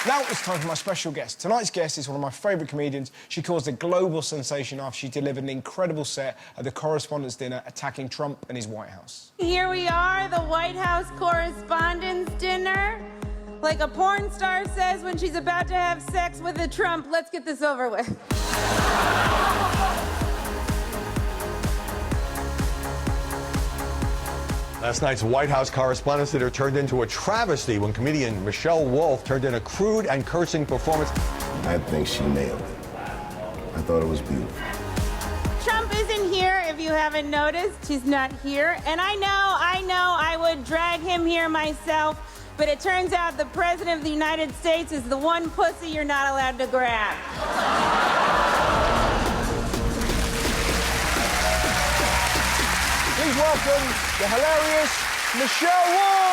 Now it's time for my special guest. Tonight's guest is one of my favourite comedians. She caused a global sensation after she delivered an incredible set at the Correspondents' dinner attacking Trump and his White House. Here we are, the White House Correspondents' dinner. Like a porn star says when she's about to have sex with a Trump. Let's get this over with. Last night's White House Correspondents' dinner turned into a travesty when comedian Michelle Wolf turned in a crude and cursing performance. I think she nailed it. I thought it was beautiful. Trump isn't here, if you haven't noticed. He's not here. And I know I would drag him here myself, but it turns out the President of the United States is the one pussy you're not allowed to grab. Please welcome the hilarious Michelle Wolf!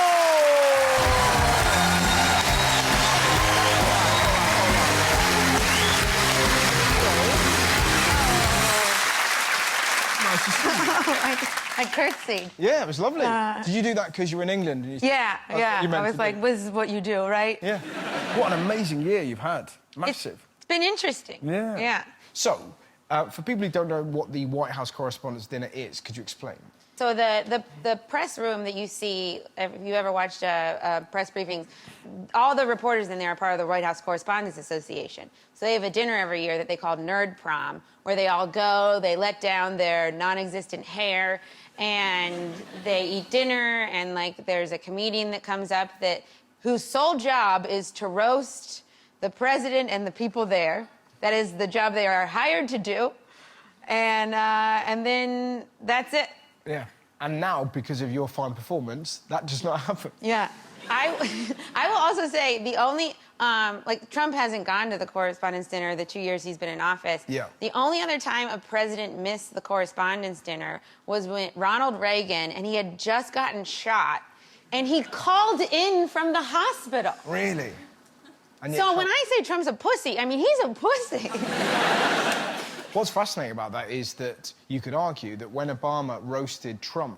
Nice to see you. I curtsied. Yeah, it was lovely. Did you do that because you were in England? And Yeah. I was like, do. this is what you do, right? Yeah. What an amazing year you've had. Massive. It's been interesting. Yeah. Yeah. So, for people who don't know what the White House Correspondents' dinner is, could you explain? So the press room that you see, if you ever watched a press briefings, all the reporters in there are part of the White House Correspondents Association. So they have a dinner every year that they call Nerd Prom, where they all go, they let down their non-existent hair, and they eat dinner, and like there's a comedian that comes up whose sole job is to roast the president and the people there. That is the job they are hired to do, and then that's it. Yeah. And now, because of your fine performance, that does not happen. Yeah. I will also say the only, like, Trump hasn't gone to the Correspondents' dinner the 2 years he's been in office. Yeah. The only other time a president missed the Correspondents' dinner was when Ronald Reagan, and he had just gotten shot, and he called in from the hospital. Really? And yet So Trump... when I say Trump's a pussy, I mean, he's a pussy. What's fascinating about that is that you could argue that when Obama roasted Trump,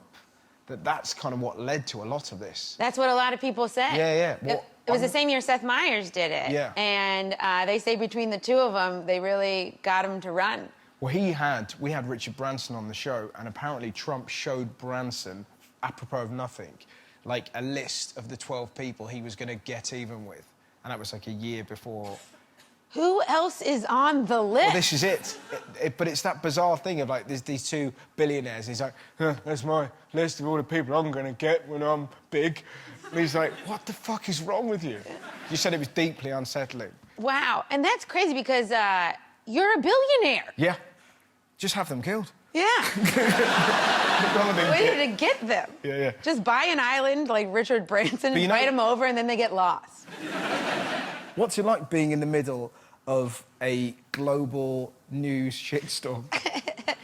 that's kind of what led to a lot of this. That's what a lot of people say. Yeah. Well, it was the same year Seth Meyers did it. Yeah. And they say between the two of them, they really got him to run. Well, we had Richard Branson on the show, and apparently Trump showed Branson, apropos of nothing, like a list of the 12 people he was going to get even with. And that was like a year before. Who else is on the list? Well, this is it. But it's that bizarre thing of, like, there's these two billionaires. He's like, that's my list of all the people I'm going to get when I'm big. And he's like, what the fuck is wrong with you? You said it was deeply unsettling. Wow. And that's crazy because you're a billionaire. Yeah. Just have them killed. Yeah. Way to get them. Yeah. Just buy an island like Richard Branson, you know- invite them over, and then they get lost. What's it like being in the middle of a global news shitstorm?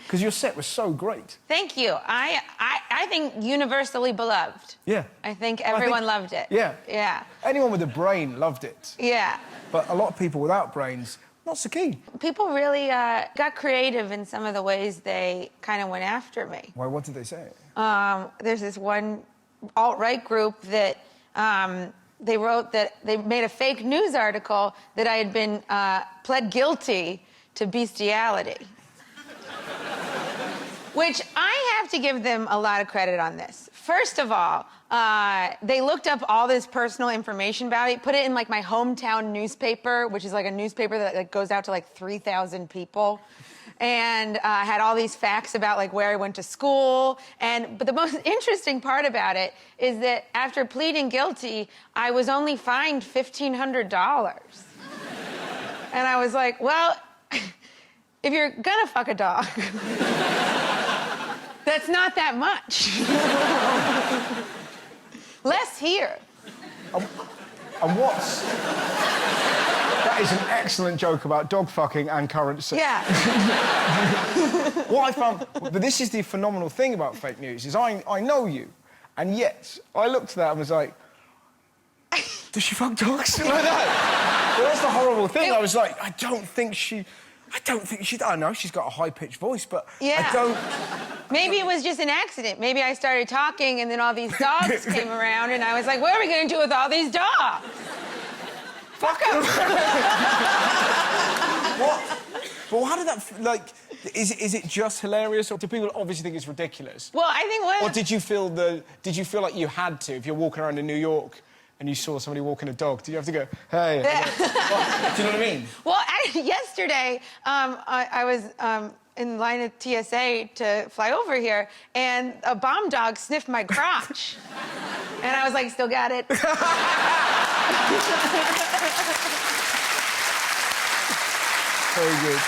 Because your set was so great. Thank you. I think universally beloved. Yeah. I think everyone loved it. Yeah. Yeah. Anyone with a brain loved it. Yeah. But a lot of people without brains, not so keen. People really got creative in some of the ways they kind of went after me. Why, what did they say? There's this one alt-right group that they wrote that they made a fake news article that I had been pled guilty to bestiality. Which I have to give them a lot of credit on this. First of all, they looked up all this personal information about it, put it in like my hometown newspaper, which is like a newspaper that like, goes out to like 3,000 people. And had all these facts about like where I went to school. But the most interesting part about it is that after pleading guilty, I was only fined $1,500. And I was like, well, if you're gonna fuck a dog, that's not that much. Less here. And what's... That is an excellent joke about dog fucking and currency. Yeah. What I found... But this is the phenomenal thing about fake news, is I know you, and yet I looked at that and was like, does she fuck dogs? Like that. Well, that's the horrible thing. I was like, I don't think she... I know she's got a high-pitched voice, but yeah. I don't... Maybe it was just an accident. Maybe I started talking and then all these dogs came around and I was like, what are we going to do with all these dogs? Fuck him. What? But how did that, like, is it just hilarious, or do people obviously think it's ridiculous? Well, I think what... Or did you feel like you had to, if you're walking around in New York and you saw somebody walking a dog, did you have to go, hey? Well, do you know what I mean? Well, yesterday, I was in line at TSA to fly over here, and a bomb dog sniffed my crotch. And I was like, still got it. Very good.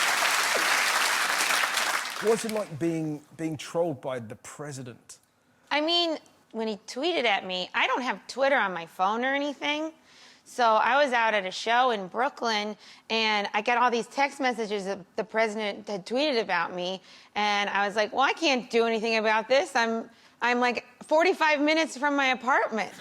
What's it like being trolled by the president? I mean, when he tweeted at me, I don't have Twitter on my phone or anything. So I was out at a show in Brooklyn, and I got all these text messages that the president had tweeted about me, and I was like, well, I can't do anything about this. I'm like 45 minutes from my apartment.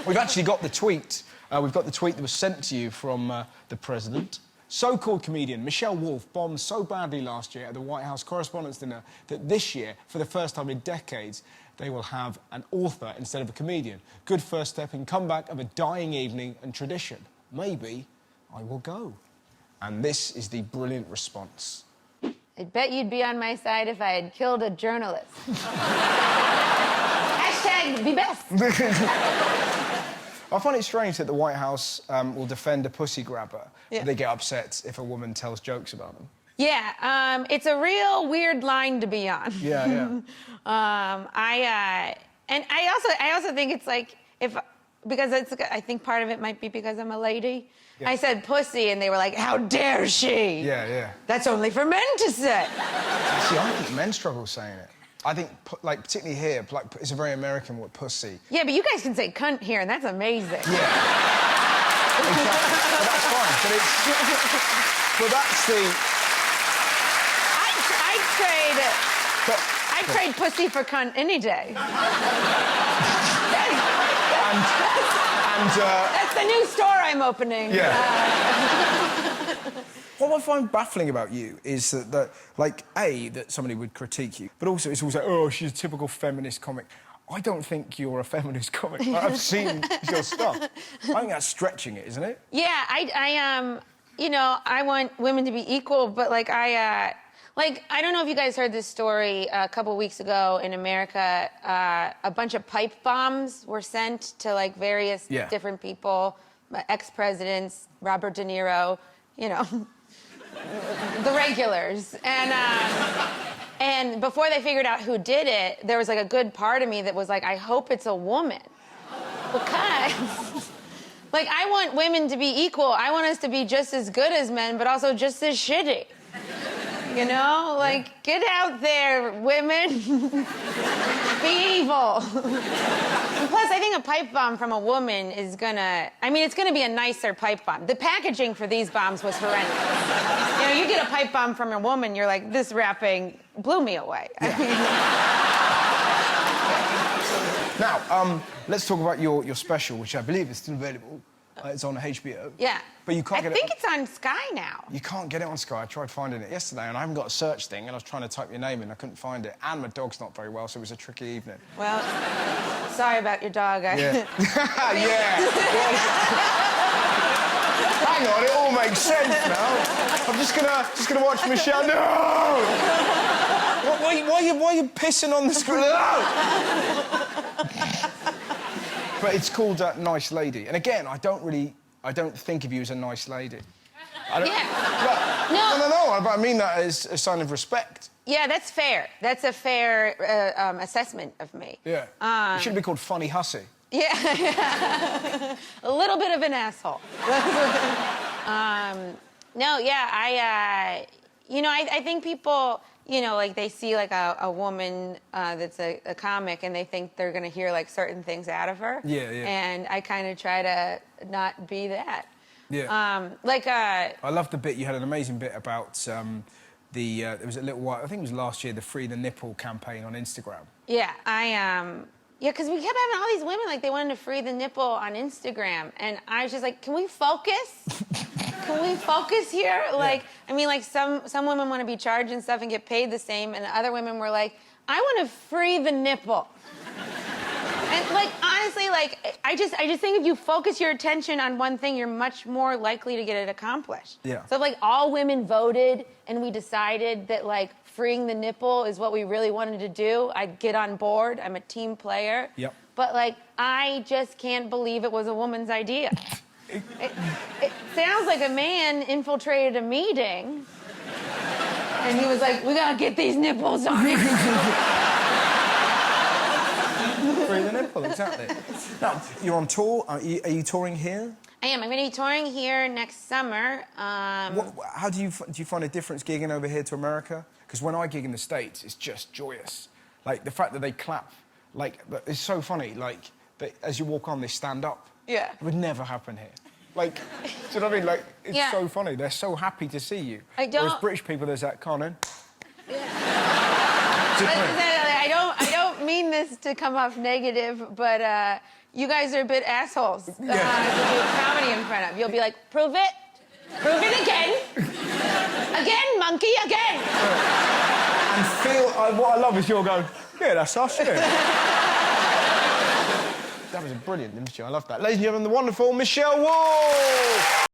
We've actually got the tweet. We've got the tweet that was sent to you from the president. So-called comedian Michelle Wolf bombed so badly last year at the White House Correspondents' dinner that this year, for the first time in decades, they will have an author instead of a comedian. Good first step in comeback of a dying evening and tradition. Maybe I will go. And this is the brilliant response. I'd bet you'd be on my side if I had killed a journalist. Hashtag be best. I find it strange that the White House will defend a pussy grabber, Yeah. but they get upset if a woman tells jokes about them. Yeah, it's a real weird line to be on. Yeah, yeah. And I also think it's like, because I think part of it might be because I'm a lady. Yeah. I said pussy, and they were like, how dare she? Yeah, yeah. That's only for men to say. See, I think men struggle saying it. I think, like, particularly here, like, it's a very American word, pussy. Yeah, but you guys can say cunt here, and that's amazing. Yeah. Exactly. But that's fine. But that's the... I'd trade pussy for cunt any day. That's the new store I'm opening. Yeah. What I find baffling about you is that somebody would critique you, but also it's always like, oh, she's a typical feminist comic. I don't think you're a feminist comic. I've seen your stuff. I think that's stretching it, isn't it? Yeah, I want women to be equal, but I don't know if you guys heard this story a couple weeks ago in America. A bunch of pipe bombs were sent to various different people, ex-presidents, Robert De Niro, the regulars. And before they figured out who did it, there was a good part of me that was like, I hope it's a woman. Because, I want women to be equal. I want us to be just as good as men, but also just as shitty. Get out there, women. Be evil. And plus, I think a pipe bomb from a woman is it's gonna be a nicer pipe bomb. The packaging for these bombs was horrendous. You get a pipe bomb from a woman, you're like, this wrapping blew me away. Now, let's talk about your special, which I believe is still available. It's on HBO. Yeah. But you can't get it... I think it's on Sky now. You can't get it on Sky. I tried finding it yesterday, and I haven't got a search thing, and I was trying to type your name in. I couldn't find it. And my dog's not very well, so it was a tricky evening. Well, sorry about your dog. Yeah. Yeah. Hang on, it all makes sense now. I'm just gonna watch Michelle. No! Why are you pissing on the screen? No! But it's called Nice Lady. And again, I don't think of you as a nice lady. I don't, No, but I mean that as a sign of respect. Yeah, that's fair. That's a fair assessment of me. Yeah. You should be called Funny Hussy. Yeah. A little bit of an asshole. I think people, they see a woman that's a comic, and they think they're gonna hear certain things out of her. Yeah, yeah. And I kind of try to not be that. Yeah. I love the bit, you had an amazing bit about there was a little while, I think it was last year, the Free the Nipple campaign on Instagram. Yeah, because we kept having all these women, they wanted to free the nipple on Instagram. And I was just like, can we focus? Can we focus here? Some women want to be charged and stuff and get paid the same, and other women were like, I want to free the nipple. And honestly, like, I just think if you focus your attention on one thing, you're much more likely to get it accomplished. Yeah. So if, like, all women voted and we decided that, like, freeing the nipple is what we really wanted to do, I'd get on board. I'm a team player. Yep. But, like, I just can't believe it was a woman's idea. It sounds like a man infiltrated a meeting, and he was like, we gotta get these nipples on it. Free the nipple, exactly. Now, you're on tour. Are you touring here? I am. I'm going to be touring here next summer. How do you find a difference gigging over here to America? Because when I gig in the States, it's just joyous. Like, the fact that they clap, like, it's so funny. Like, as you walk on, they stand up. Yeah. It would never happen here. Like, do you know what I mean? Like, it's Yeah. so funny. They're so happy to see you. I don't- Whereas British people, there's that con in. I don't mean this to come off negative, but you guys are a bit assholes to do comedy in front of. You'll be like, prove it again, again, monkey, again. And what I love is you'll go, yeah, that's us, isn't it? That was brilliant, didn't you? I love that. Ladies and gentlemen, the wonderful Michelle Wolf.